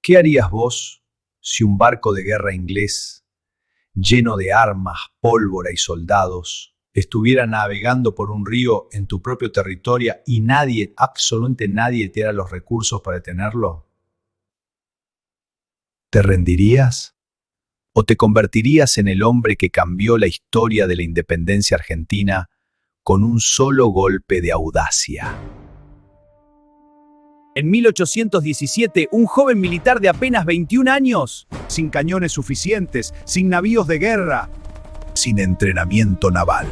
¿Qué harías vos si un barco de guerra inglés, lleno de armas, pólvora y soldados, estuviera navegando por un río en tu propio territorio y nadie, absolutamente nadie, te diera los recursos para detenerlo? ¿Te rendirías? ¿O te convertirías en el hombre que cambió la historia de la independencia argentina con un solo golpe de audacia? En 1817, un joven militar de apenas 21 años, sin cañones suficientes, sin navíos de guerra, sin entrenamiento naval,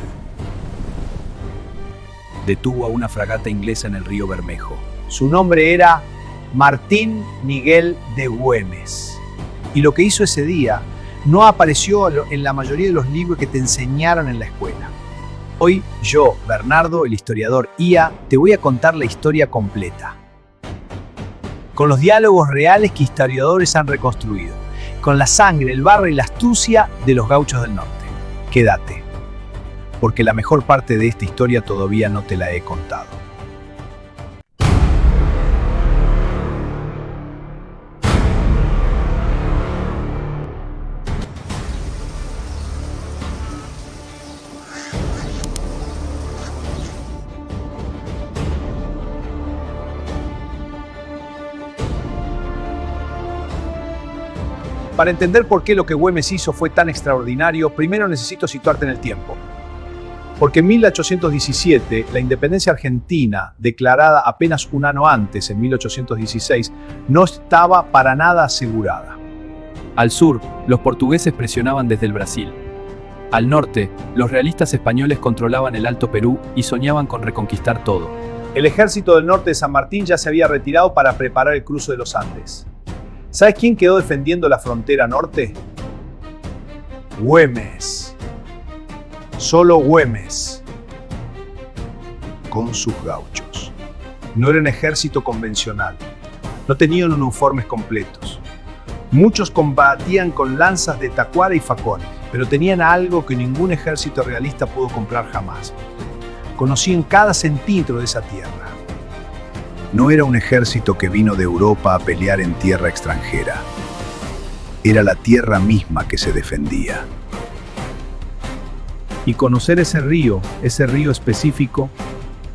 detuvo a una fragata inglesa en el río Bermejo. Su nombre era Martín Miguel de Güemes. Y lo que hizo ese día no apareció en la mayoría de los libros que te enseñaron en la escuela. Hoy yo, Bernardo, el historiador IA, te voy a contar la historia completa, con los diálogos reales que historiadores han reconstruido, con la sangre, el barro y la astucia de los gauchos del norte. Quédate, porque la mejor parte de esta historia todavía no te la he contado. Para entender por qué lo que Güemes hizo fue tan extraordinario, primero necesito situarte en el tiempo. Porque en 1817, la independencia argentina, declarada apenas un año antes, en 1816, no estaba para nada asegurada. Al sur, los portugueses presionaban desde el Brasil. Al norte, los realistas españoles controlaban el Alto Perú y soñaban con reconquistar todo. El ejército del norte de San Martín ya se había retirado para preparar el cruce de los Andes. ¿Sabes quién quedó defendiendo la frontera norte? Güemes. Solo Güemes. Con sus gauchos. No era un ejército convencional. No tenían uniformes completos. Muchos combatían con lanzas de tacuara y facón, pero tenían algo que ningún ejército realista pudo comprar jamás. Conocían cada centímetro de esa tierra. No era un ejército que vino de Europa a pelear en tierra extranjera. Era la tierra misma que se defendía. Y conocer ese río específico,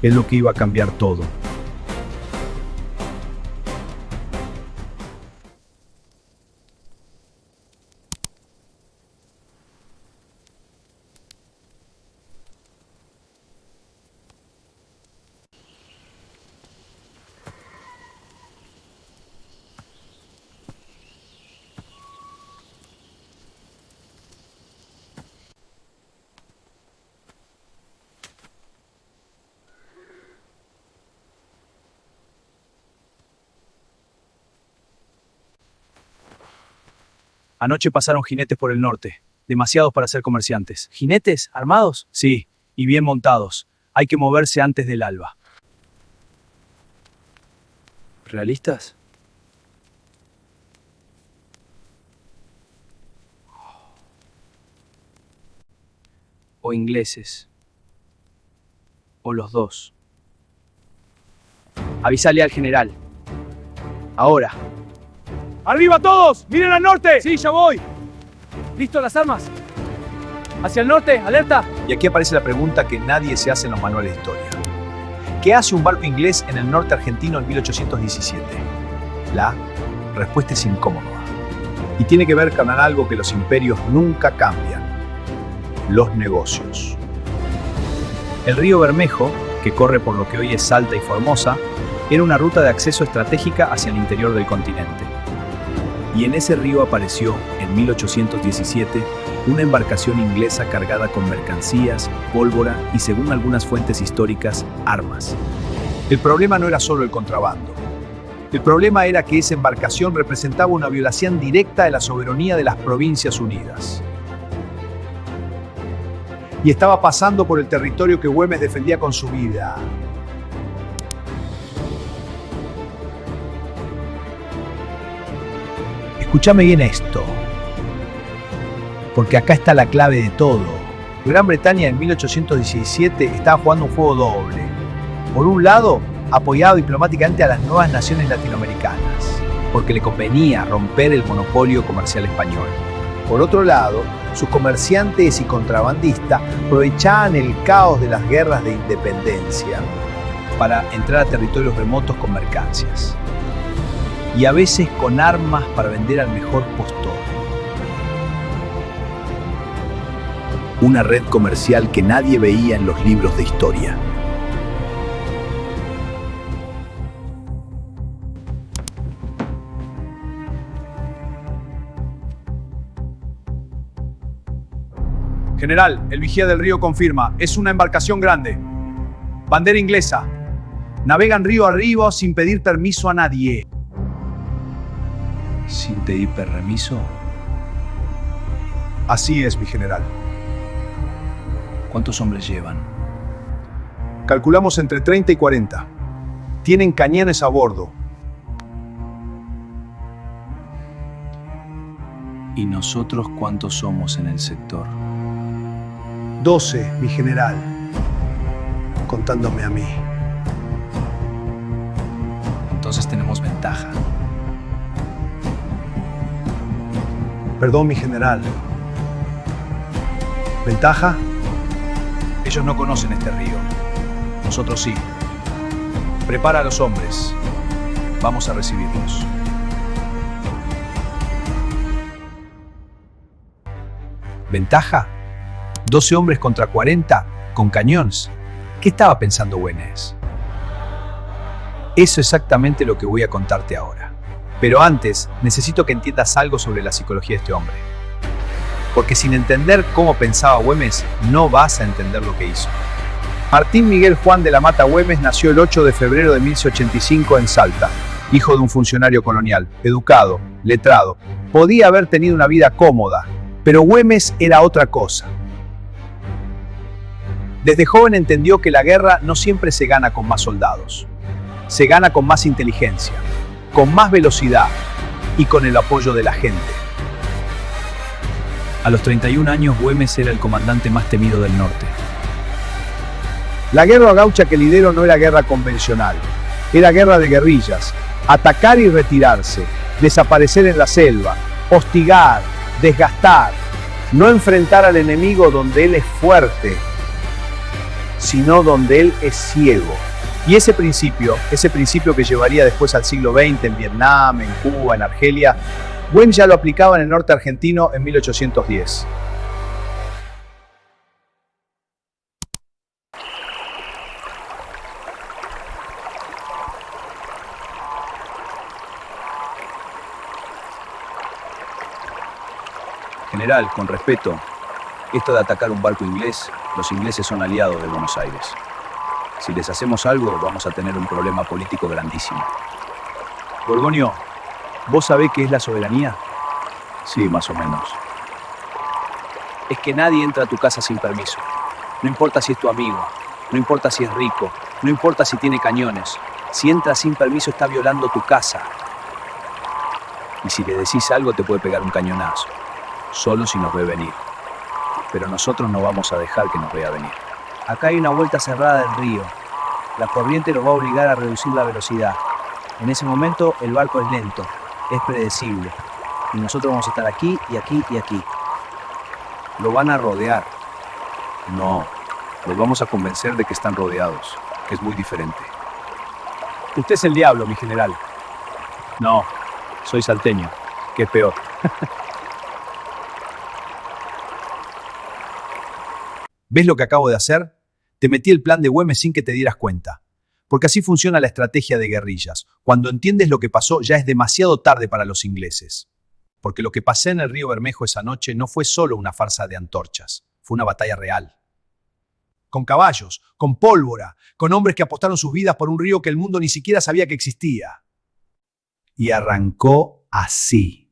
es lo que iba a cambiar todo. Anoche pasaron jinetes por el norte, demasiados para ser comerciantes. ¿Jinetes? ¿Armados? Sí, y bien montados. Hay que moverse antes del alba. ¿Realistas? O ingleses. O los dos. Avísale al general. Ahora. ¡Arriba todos! ¡Miren al norte! Sí, ya voy. ¿Listo las armas? Hacia el norte, alerta. Y aquí aparece la pregunta que nadie se hace en los manuales de historia. ¿Qué hace un barco inglés en el norte argentino en 1817? La respuesta es incómoda. Y tiene que ver con algo que los imperios nunca cambian: los negocios. El río Bermejo, que corre por lo que hoy es Salta y Formosa, era una ruta de acceso estratégica hacia el interior del continente. Y en ese río apareció, en 1817, una embarcación inglesa cargada con mercancías, pólvora y, según algunas fuentes históricas, armas. El problema no era solo el contrabando. El problema era que esa embarcación representaba una violación directa de la soberanía de las Provincias Unidas. Y estaba pasando por el territorio que Güemes defendía con su vida. Escúchame bien esto, porque acá está la clave de todo. Gran Bretaña en 1817 estaba jugando un juego doble. Por un lado, apoyado diplomáticamente a las nuevas naciones latinoamericanas. porque le convenía romper el monopolio comercial español. Por otro lado, sus comerciantes y contrabandistas aprovechaban el caos de las guerras de independencia para entrar a territorios remotos con mercancías y a veces con armas para vender al mejor postor. Una red comercial que nadie veía en los libros de historia. General, el vigía del río confirma, es una embarcación grande. Bandera inglesa. Navegan río arriba sin pedir permiso a nadie. ¿Sin pedir permiso? Así es, mi general. ¿Cuántos hombres llevan? Calculamos entre 30 y 40. Tienen cañones a bordo. ¿Y nosotros cuántos somos en el sector? 12, mi general. Contándome a mí. Entonces tenemos ventaja. Perdón, mi general. ¿Ventaja? Ellos no conocen este río. Nosotros sí. Prepara a los hombres. Vamos a recibirlos. ¿Ventaja? 12 hombres contra 40 con cañones. ¿Qué estaba pensando Güemes? Eso es exactamente lo que voy a contarte ahora. Pero antes, necesito que entiendas algo sobre la psicología de este hombre. Porque sin entender cómo pensaba Güemes, no vas a entender lo que hizo. Martín Miguel Juan de la Mata Güemes nació el 8 de febrero de 1185 en Salta, hijo de un funcionario colonial, educado, letrado. Podía haber tenido una vida cómoda, pero Güemes era otra cosa. Desde joven entendió que la guerra no siempre se gana con más soldados. Se gana con más inteligencia, con más velocidad y con el apoyo de la gente. A los 31 años, Güemes era el comandante más temido del norte. La guerra gaucha que lideró no era guerra convencional, era guerra de guerrillas, atacar y retirarse, desaparecer en la selva, hostigar, desgastar, no enfrentar al enemigo donde él es fuerte, sino donde él es ciego. Y ese principio que llevaría después al siglo XX en Vietnam, en Cuba, en Argelia, Güemes ya lo aplicaba en el norte argentino en 1810. General, con respeto, esto de atacar un barco inglés, los ingleses son aliados de Buenos Aires. Si les hacemos algo, vamos a tener un problema político grandísimo. Gorgonio, ¿vos sabés qué es la soberanía? Sí, más o menos. Es que nadie entra a tu casa sin permiso. No importa si es tu amigo, no importa si es rico, no importa si tiene cañones. Si entra sin permiso está violando tu casa. Y si le decís algo te puede pegar un cañonazo. Solo si nos ve venir. Pero nosotros no vamos a dejar que nos vea venir. Acá hay una vuelta cerrada del río. La corriente nos va a obligar a reducir la velocidad. En ese momento el barco es lento, es predecible. Y nosotros vamos a estar aquí y aquí y aquí. Lo van a rodear. No, los vamos a convencer de que están rodeados, que es muy diferente. Usted es el diablo, mi general. No, soy salteño, que es peor. ¿Ves lo que acabo de hacer? Te metí el plan de Güemes sin que te dieras cuenta. Porque así funciona la estrategia de guerrillas. Cuando entiendes lo que pasó, ya es demasiado tarde para los ingleses. Porque lo que pasé en el río Bermejo esa noche no fue solo una farsa de antorchas. Fue una batalla real. Con caballos, con pólvora, con hombres que apostaron sus vidas por un río que el mundo ni siquiera sabía que existía. Y arrancó así.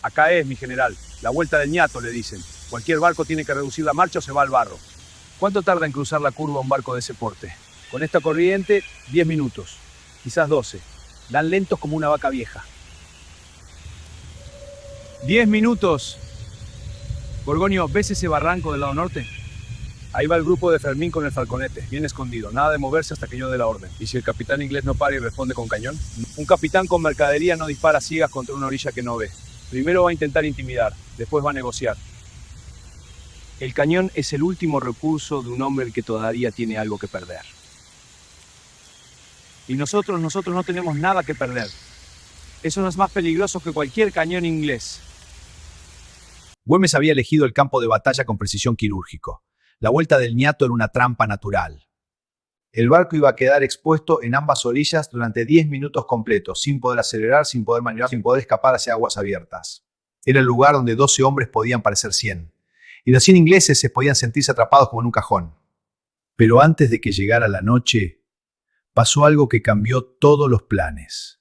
Acá es, mi general. La vuelta del ñato, le dicen. Cualquier barco tiene que reducir la marcha o se va al barro. ¿Cuánto tarda en cruzar la curva un barco de ese porte? Con esta corriente, 10 minutos. Quizás 12. Dan lentos como una vaca vieja. 10 minutos. Gorgonio, ¿ves ese barranco del lado norte? Ahí va el grupo de Fermín con el falconete, bien escondido, nada de moverse hasta que yo dé la orden. ¿Y si el capitán inglés no para y responde con cañón? Un capitán con mercadería no dispara ciegas contra una orilla que no ve. Primero va a intentar intimidar, después va a negociar. El cañón es el último recurso de un hombre que todavía tiene algo que perder. Y nosotros no tenemos nada que perder. Eso no es más peligroso que cualquier cañón inglés. Güemes había elegido el campo de batalla con precisión quirúrgico. La vuelta del ñato era una trampa natural. El barco iba a quedar expuesto en ambas orillas durante 10 minutos completos, sin poder acelerar, sin poder maniobrar, sin poder escapar hacia aguas abiertas. Era el lugar donde 12 hombres podían parecer 100. Y los 100 ingleses se podían sentirse atrapados como en un cajón. Pero antes de que llegara la noche, pasó algo que cambió todos los planes.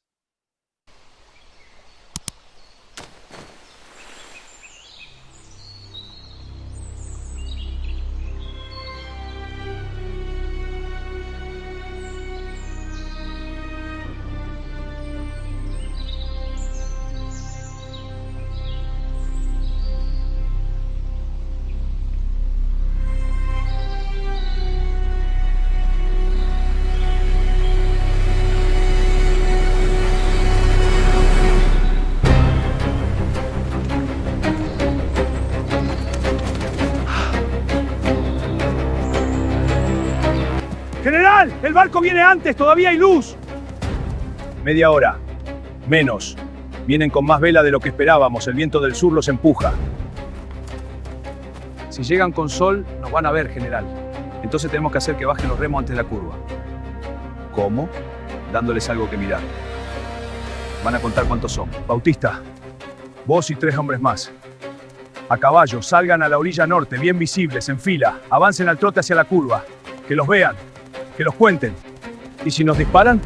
¡General! ¡El barco viene antes! ¡Todavía hay luz! Media hora. Menos. Vienen con más vela de lo que esperábamos. El viento del sur los empuja. Si llegan con sol, nos van a ver, general. Entonces tenemos que hacer que bajen los remos antes de la curva. ¿Cómo? Dándoles algo que mirar. Van a contar cuántos son. Bautista, vos y 3 hombres más. A caballo, salgan a la orilla norte, bien visibles, en fila. Avancen al trote hacia la curva. Que los vean. Que los cuenten. ¿Y si nos disparan?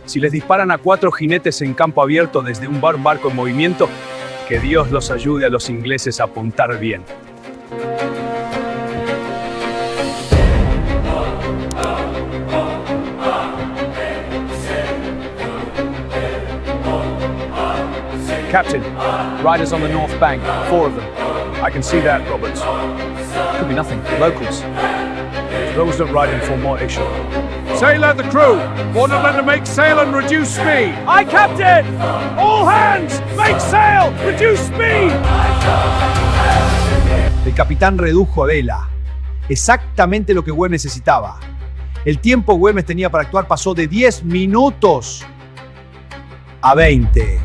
Si les disparan a 4 jinetes en campo abierto desde un barco en movimiento, que Dios los ayude a los ingleses a apuntar bien. Captain, riders on the north bank, 4 of them. I can see that, Roberts. Could be nothing. Locals. Those that ride in formation. Sailor, the crew! Order them to make sail and reduce speed! Aye, Captain! All hands! Make sail! Reduce speed! El capitán redujo a vela. Exactamente lo que Güemes necesitaba. El tiempo que Güemes tenía para actuar pasó de 10 minutos a 20.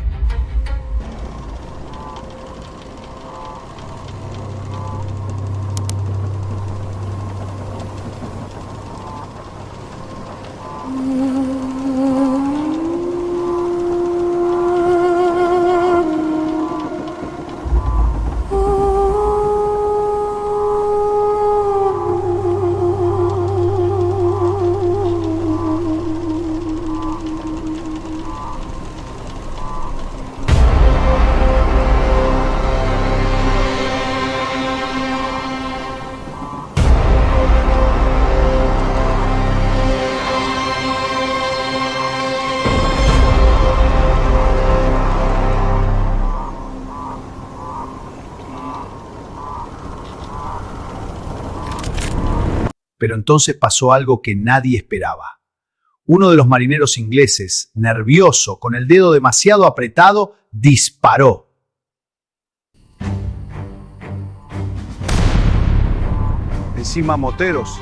Pero entonces pasó algo que nadie esperaba. Uno de los marineros ingleses, nervioso, con el dedo demasiado apretado, disparó. Encima moteros.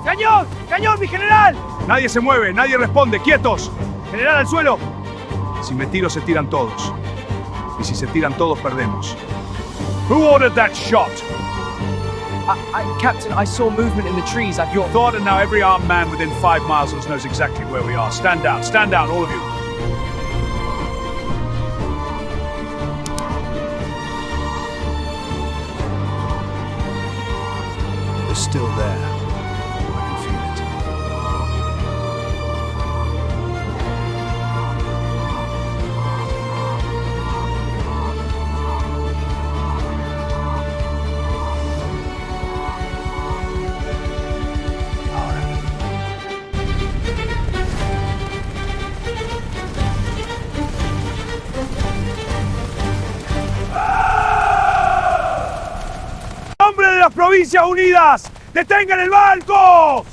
¡Cañón! ¡Cañón, mi general! Nadie se mueve, nadie responde, quietos. ¡General, al suelo! Si me tiro, se tiran todos. Y si se tiran todos, perdemos. Who ordered that shot? Captain, I saw movement in the trees. Your thought, and now every armed man within 5 miles of us knows exactly where we are. Stand down, all of you. They're still there. I can feel it. las Provincias Unidas! ¡Detengan el barco!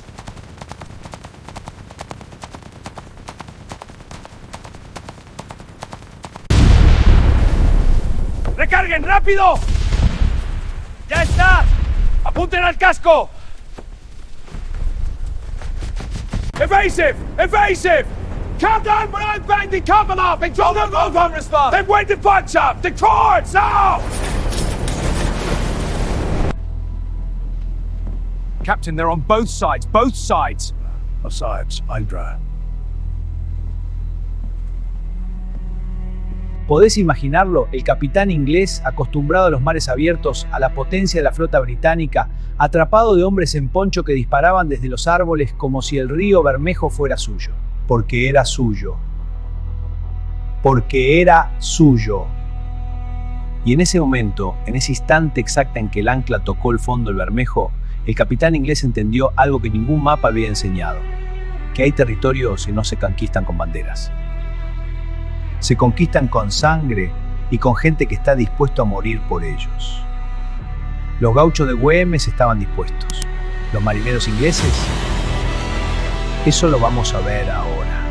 ¡Recarguen rápido! ¡Ya está! ¡Apunten al casco! Evasive! Evasive! Calm down when I'm banging cover up! And throw them over! Then wait the punch up! The cords! Now! Captain, they're on both sides! Both sides! Sides, Hydra. ¿Podés imaginarlo? El capitán inglés, acostumbrado a los mares abiertos, a la potencia de la flota británica, atrapado de hombres en poncho que disparaban desde los árboles como si el río Bermejo fuera suyo. Porque era suyo. Porque era suyo. Y en ese momento, en ese instante exacto en que el ancla tocó el fondo del Bermejo, el capitán inglés entendió algo que ningún mapa había enseñado: que hay territorios que no se conquistan con banderas. Se conquistan con sangre y con gente que está dispuesto a morir por ellos. Los gauchos de Güemes estaban dispuestos. Los marineros ingleses, eso lo vamos a ver ahora.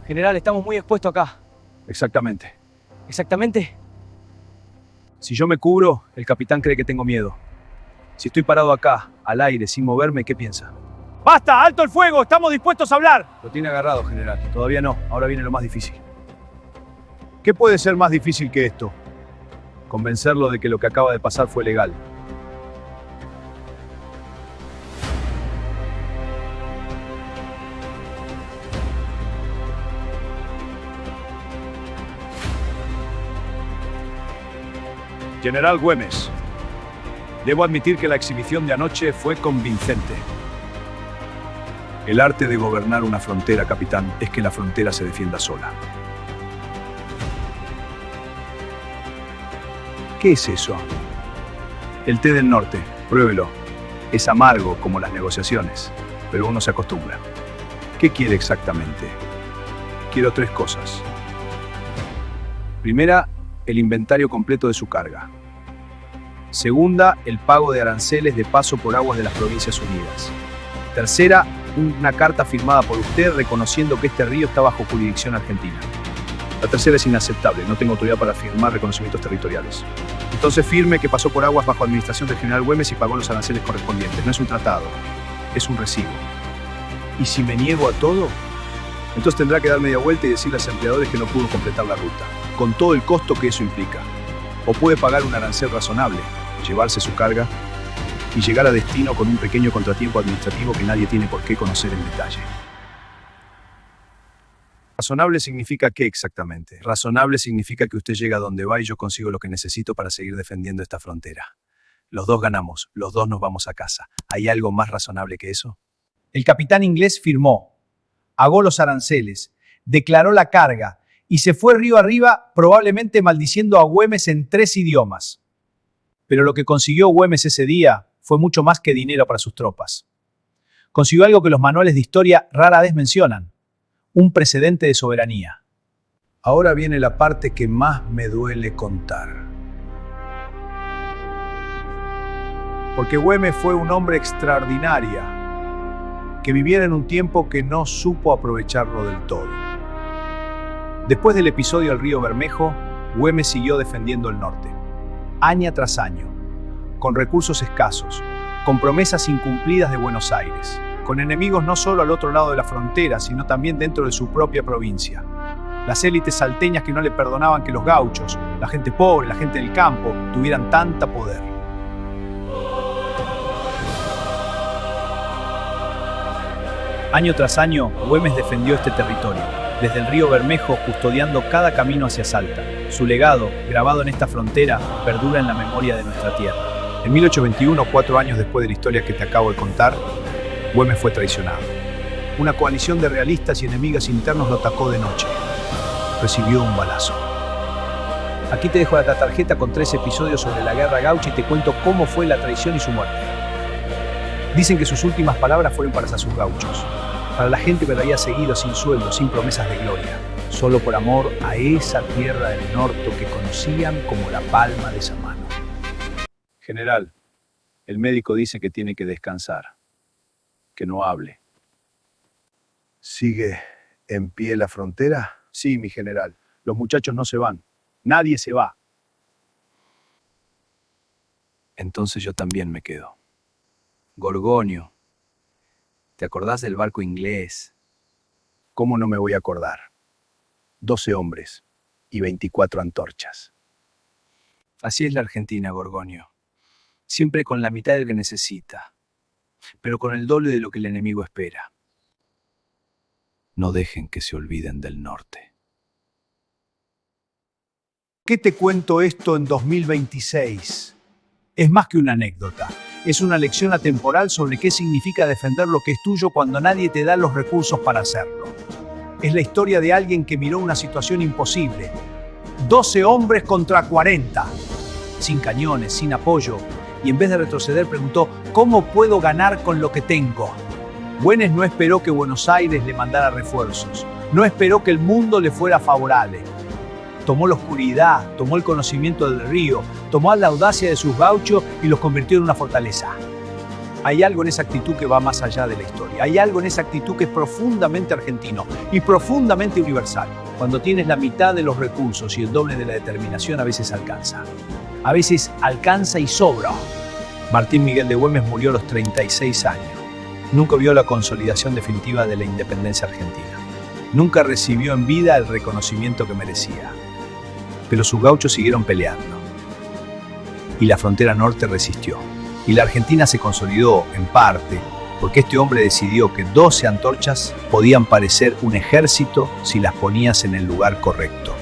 General, estamos muy expuestos acá. Exactamente. ¿Exactamente? Si yo me cubro, el capitán cree que tengo miedo. Si estoy parado acá, al aire, sin moverme, ¿qué piensa? ¡Basta! ¡Alto el fuego! ¡Estamos dispuestos a hablar! Lo tiene agarrado, general. Todavía no. Ahora viene lo más difícil. ¿Qué puede ser más difícil que esto? Convencerlo de que lo que acaba de pasar fue legal. General Güemes, debo admitir que la exhibición de anoche fue convincente. El arte de gobernar una frontera, capitán, es que la frontera se defienda sola. ¿Qué es eso? El té del norte, pruébelo. Es amargo como las negociaciones, pero uno se acostumbra. ¿Qué quiere exactamente? Quiero 3 cosas. Primera, el inventario completo de su carga. Segunda, el pago de aranceles de paso por aguas de las Provincias Unidas. Tercera, una carta firmada por usted reconociendo que este río está bajo jurisdicción argentina. La tercera es inaceptable, no tengo autoridad para firmar reconocimientos territoriales. Entonces firme que pasó por aguas bajo administración del general Güemes y pagó los aranceles correspondientes. No es un tratado, es un recibo. ¿Y si me niego a todo? Entonces tendrá que dar media vuelta y decirle a los empleadores que no pudo completar la ruta, con todo el costo que eso implica. O puede pagar un arancel razonable, llevarse su carga y llegar a destino con un pequeño contratiempo administrativo que nadie tiene por qué conocer en detalle. ¿Razonable significa qué exactamente? Razonable significa que usted llega a donde va y yo consigo lo que necesito para seguir defendiendo esta frontera. Los dos ganamos, los dos nos vamos a casa. ¿Hay algo más razonable que eso? El capitán inglés firmó, pagó los aranceles, declaró la carga y se fue río arriba, probablemente maldiciendo a Güemes en 3 idiomas. Pero lo que consiguió Güemes ese día fue mucho más que dinero para sus tropas. Consiguió algo que los manuales de historia rara vez mencionan: un precedente de soberanía. Ahora viene la parte que más me duele contar. Porque Güemes fue un hombre extraordinario, que viviera en un tiempo que no supo aprovecharlo del todo. Después del episodio del río Bermejo, Güemes siguió defendiendo el norte, año tras año, con recursos escasos, con promesas incumplidas de Buenos Aires, con enemigos no solo al otro lado de la frontera, sino también dentro de su propia provincia. Las élites salteñas que no le perdonaban que los gauchos, la gente pobre, la gente del campo, tuvieran tanta poder. Año tras año, Güemes defendió este territorio, desde el río Bermejo, custodiando cada camino hacia Salta. Su legado, grabado en esta frontera, perdura en la memoria de nuestra tierra. En 1821, 4 años después de la historia que te acabo de contar, Güemes fue traicionado. Una coalición de realistas y enemigas internos lo atacó de noche. Recibió un balazo. Aquí te dejo la tarjeta con 3 episodios sobre la guerra gaucha y te cuento cómo fue la traición y su muerte. Dicen que sus últimas palabras fueron para sus gauchos, para la gente que lo había seguido sin sueldo, sin promesas de gloria. solo por amor a esa tierra del norte que conocían como la palma de esa mano. General, el médico dice que tiene que descansar, que no hable. ¿Sigue en pie la frontera? Sí, mi general, los muchachos no se van. Nadie se va. Entonces yo también me quedo. Gorgonio, ¿te acordás del barco inglés? ¿Cómo no me voy a acordar? 12 hombres y 24 antorchas. Así es la Argentina, Gorgonio. Siempre con la mitad del que necesita, pero con el doble de lo que el enemigo espera. No dejen que se olviden del norte. ¿Qué te cuento esto en 2026? Es más que una anécdota. Es una lección atemporal sobre qué significa defender lo que es tuyo cuando nadie te da los recursos para hacerlo. Es la historia de alguien que miró una situación imposible. 12 hombres contra 40. Sin cañones, sin apoyo. Y en vez de retroceder preguntó, ¿cómo puedo ganar con lo que tengo? Güemes no esperó que Buenos Aires le mandara refuerzos. No esperó que el mundo le fuera favorable. Tomó la oscuridad, tomó el conocimiento del río, tomó la audacia de sus gauchos y los convirtió en una fortaleza. Hay algo en esa actitud que va más allá de la historia. Hay algo en esa actitud que es profundamente argentino y profundamente universal. Cuando tienes la mitad de los recursos y el doble de la determinación, a veces alcanza. A veces alcanza y sobra. Martín Miguel de Güemes murió a los 36 años. Nunca vio la consolidación definitiva de la independencia argentina. Nunca recibió en vida el reconocimiento que merecía. Pero sus gauchos siguieron peleando. Y la frontera norte resistió. Y la Argentina se consolidó, en parte, porque este hombre decidió que 12 antorchas podían parecer un ejército si las ponías en el lugar correcto.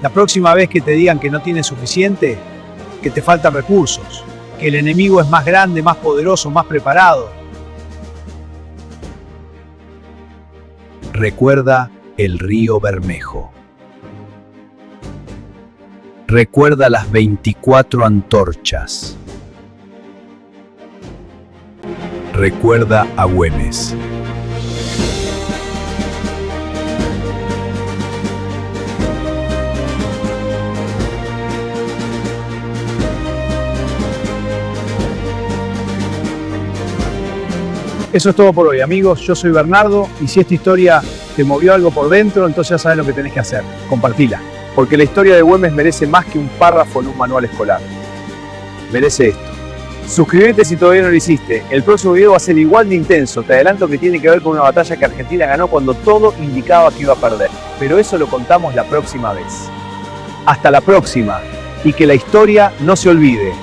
La próxima vez que te digan que no tienes suficiente, que te faltan recursos, que el enemigo es más grande, más poderoso, más preparado, recuerda el río Bermejo. Recuerda las 24 antorchas. Recuerda a Güemes. Eso es todo por hoy, amigos. Yo soy Bernardo y si esta historia te movió algo por dentro, entonces ya sabes lo que tenés que hacer. Compartila. Porque la historia de Güemes merece más que un párrafo en un manual escolar. Merece esto. Suscríbete si todavía no lo hiciste. El próximo video va a ser igual de intenso. Te adelanto que tiene que ver con una batalla que Argentina ganó cuando todo indicaba que iba a perder. Pero eso lo contamos la próxima vez. Hasta la próxima. Y que la historia no se olvide.